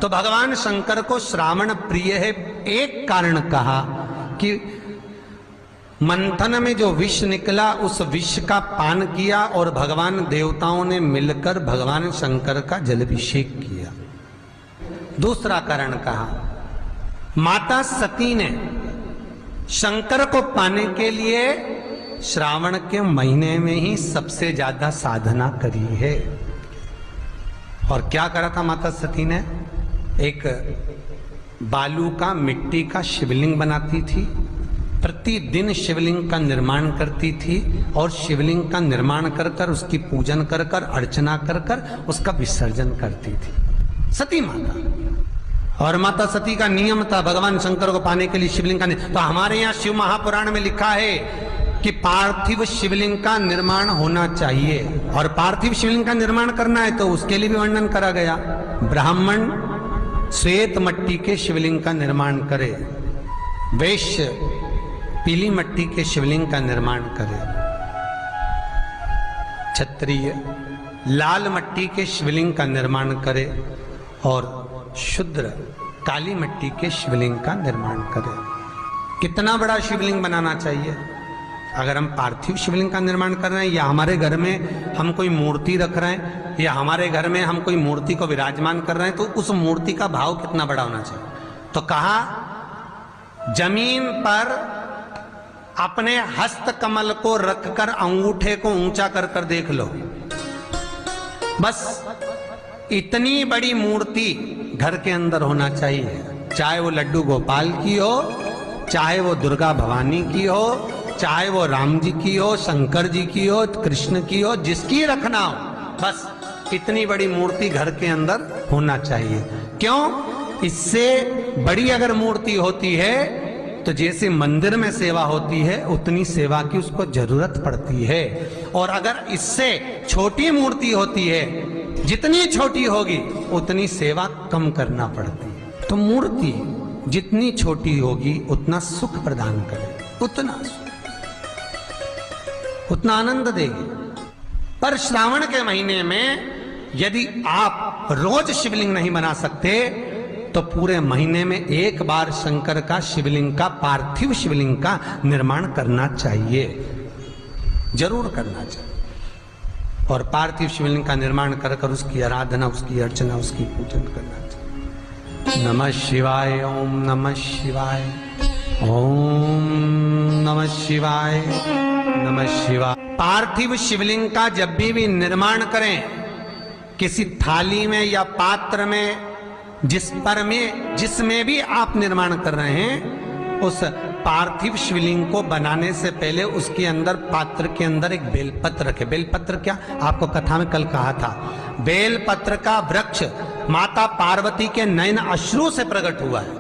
तो भगवान शंकर को श्रावण प्रिय है। एक कारण कहा कि मंथन में जो विष निकला उस विष का पान किया और भगवान देवताओं ने मिलकर भगवान शंकर का जलाभिषेक किया। दूसरा कारण कहा, माता सती ने शंकर को पाने के लिए श्रावण के महीने में ही सबसे ज्यादा साधना करी है। और क्या करा था माता सती ने? एक बालू का, मिट्टी का शिवलिंग बनाती थी, प्रतिदिन शिवलिंग का निर्माण करती थी और शिवलिंग का निर्माण कर कर उसकी पूजन कर कर अर्चना कर कर उसका विसर्जन करती थी सती माता। और माता सती का नियम था भगवान शंकर को पाने के लिए शिवलिंग का। तो हमारे यहाँ शिव महापुराण में लिखा है कि पार्थिव शिवलिंग का निर्माण होना चाहिए, और पार्थिव शिवलिंग का निर्माण करना है तो उसके लिए भी वर्णन करा गया। ब्राह्मण श्वेत मट्टी के शिवलिंग का निर्माण करे, वैश्य पीली मट्टी के शिवलिंग का निर्माण करे, क्षत्रिय लाल मट्टी के शिवलिंग का निर्माण करे और शूद्र काली मट्टी के शिवलिंग का निर्माण करे। कितना बड़ा शिवलिंग बनाना चाहिए? अगर हम पार्थिव शिवलिंग का निर्माण कर रहे हैं या हमारे घर में हम कोई मूर्ति रख रहे हैं या हमारे घर में हम कोई मूर्ति को विराजमान कर रहे हैं, तो उस मूर्ति का भाव कितना बड़ा होना चाहिए? तो कहा, जमीन पर अपने हस्त कमल को रखकर अंगूठे को ऊंचा कर कर देख लो, बस इतनी बड़ी मूर्ति घर के अंदर होना चाहिए। चाहे वो लड्डू गोपाल की हो, चाहे वो दुर्गा भवानी की हो, चाहे वो राम जी की हो, शंकर जी की हो, कृष्ण की हो, जिसकी रखना हो, बस इतनी बड़ी मूर्ति घर के अंदर होना चाहिए। क्यों? इससे बड़ी अगर मूर्ति होती है तो जैसे मंदिर में सेवा होती है उतनी सेवा की उसको जरूरत पड़ती है, और अगर इससे छोटी मूर्ति होती है, जितनी छोटी होगी उतनी सेवा कम करना पड़ती है। तो मूर्ति जितनी छोटी होगी उतना सुख प्रदान करेगी, उतना आनंद देगी। पर श्रावण के महीने में यदि आप रोज शिवलिंग नहीं बना सकते तो पूरे महीने में एक बार शंकर का शिवलिंग का, पार्थिव शिवलिंग का निर्माण करना चाहिए, जरूर करना चाहिए। और पार्थिव शिवलिंग का निर्माण कर कर उसकी आराधना, उसकी अर्चना, उसकी पूजन करना चाहिए। नमः शिवाय, ओम नमः शिवाय, ओम नमः शिवाय, नमः शिवाय। पार्थिव शिवलिंग का जब भी निर्माण करें, किसी थाली में या पात्र में, जिसमें भी आप निर्माण कर रहे हैं, उस पार्थिव शिवलिंग को बनाने से पहले उसके अंदर, पात्र के अंदर एक बेलपत्र रखे। बेलपत्र क्या, आपको कथा में कल कहा था, बेलपत्र का वृक्ष माता पार्वती के नयन अश्रु से प्रकट हुआ है,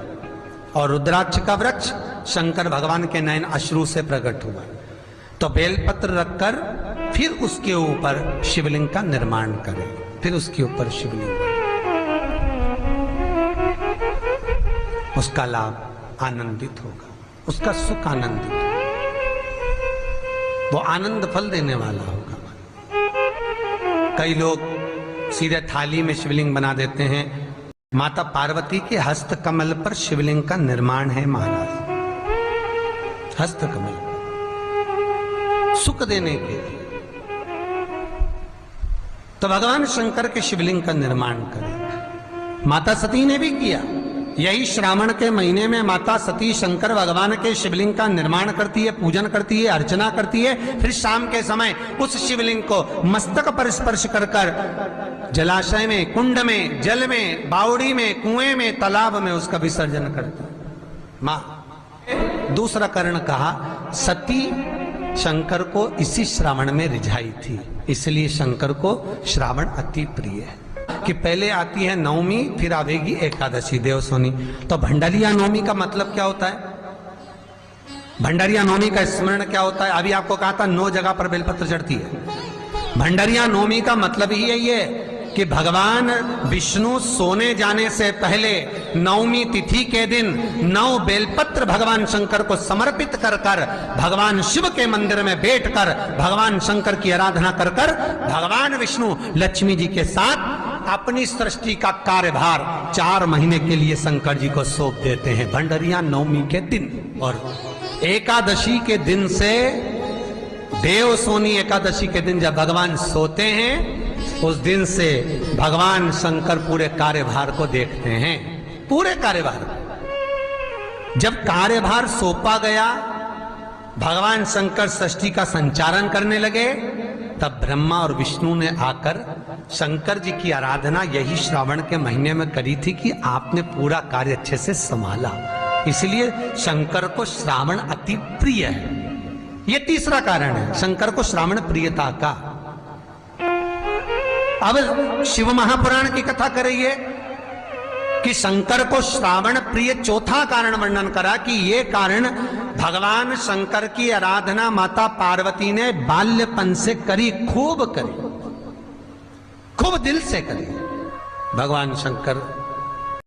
और रुद्राक्ष का वृक्ष शंकर भगवान के नयन अश्रु से प्रकट हुआ है। तो बेलपत्र रखकर फिर उसके ऊपर शिवलिंग का निर्माण करें, फिर उसके ऊपर शिवलिंग, उसका लाभ आनंदित होगा, उसका सुख आनंदित होगा, वो आनंद फल देने वाला होगा। कई लोग सीधे थाली में शिवलिंग बना देते हैं। माता पार्वती के हस्त कमल पर शिवलिंग का निर्माण है महाराज, हस्त कमल सुख देने के लिए। तो भगवान शंकर के शिवलिंग का निर्माण करें। माता सती ने भी किया। यही श्रावण के महीने में माता सती शंकर भगवान के शिवलिंग का निर्माण करती है, पूजन करती है, अर्चना करती है। फिर शाम के समय उस शिवलिंग को मस्तक पर स्पर्श कर कर जलाशय में, कुंड में, जल में, बावड़ी में, कुएं में, तालाब में उसका विसर्जन करती है मां। दूसरा कारण कहा, सती शंकर को इसी श्रावण में रिझाई थी, इसलिए शंकर को श्रावण अति प्रिय है। कि पहले आती है नवमी, फिर आवेगी एकादशी, देवसोनी। तो भंडारिया नवमी का मतलब क्या होता है? भंडारिया नवमी का स्मरण क्या होता है? अभी आपको कहा था 9 जगह पर बेलपत्र चढ़ती है। भंडारिया नवमी का मतलब ही यही है कि भगवान विष्णु सोने जाने से पहले नवमी तिथि के दिन 9 बेलपत्र भगवान शंकर को समर्पित कर कर भगवान शिव के मंदिर में बैठकर भगवान शंकर की आराधना कर कर भगवान विष्णु लक्ष्मी जी के साथ अपनी सृष्टि का कार्यभार 4 महीने के लिए शंकर जी को सौंप देते हैं भंडरिया नवमी के दिन। और एकादशी के दिन से, देव सोनी एकादशी के दिन जब भगवान सोते हैं, उस दिन से भगवान शंकर पूरे कार्यभार को देखते हैं, पूरे कार्यभार। जब कार्यभार सौंपा गया, भगवान शंकर सृष्टि का संचालन करने लगे, तब ब्रह्मा और विष्णु ने आकर शंकर जी की आराधना यही श्रावण के महीने में करी थी कि आपने पूरा कार्य अच्छे से संभाला, इसलिए शंकर को श्रावण अति प्रिय है। यह तीसरा कारण है शंकर को श्रावण प्रियता का। अब शिव महापुराण की कथा करिए कि शंकर को श्रावण प्रिय चौथा कारण वर्णन करा कि ये कारण भगवान शंकर की आराधना माता पार्वती ने बाल्यपन से करी, खूब करी, खूब दिल से करी। भगवान शंकर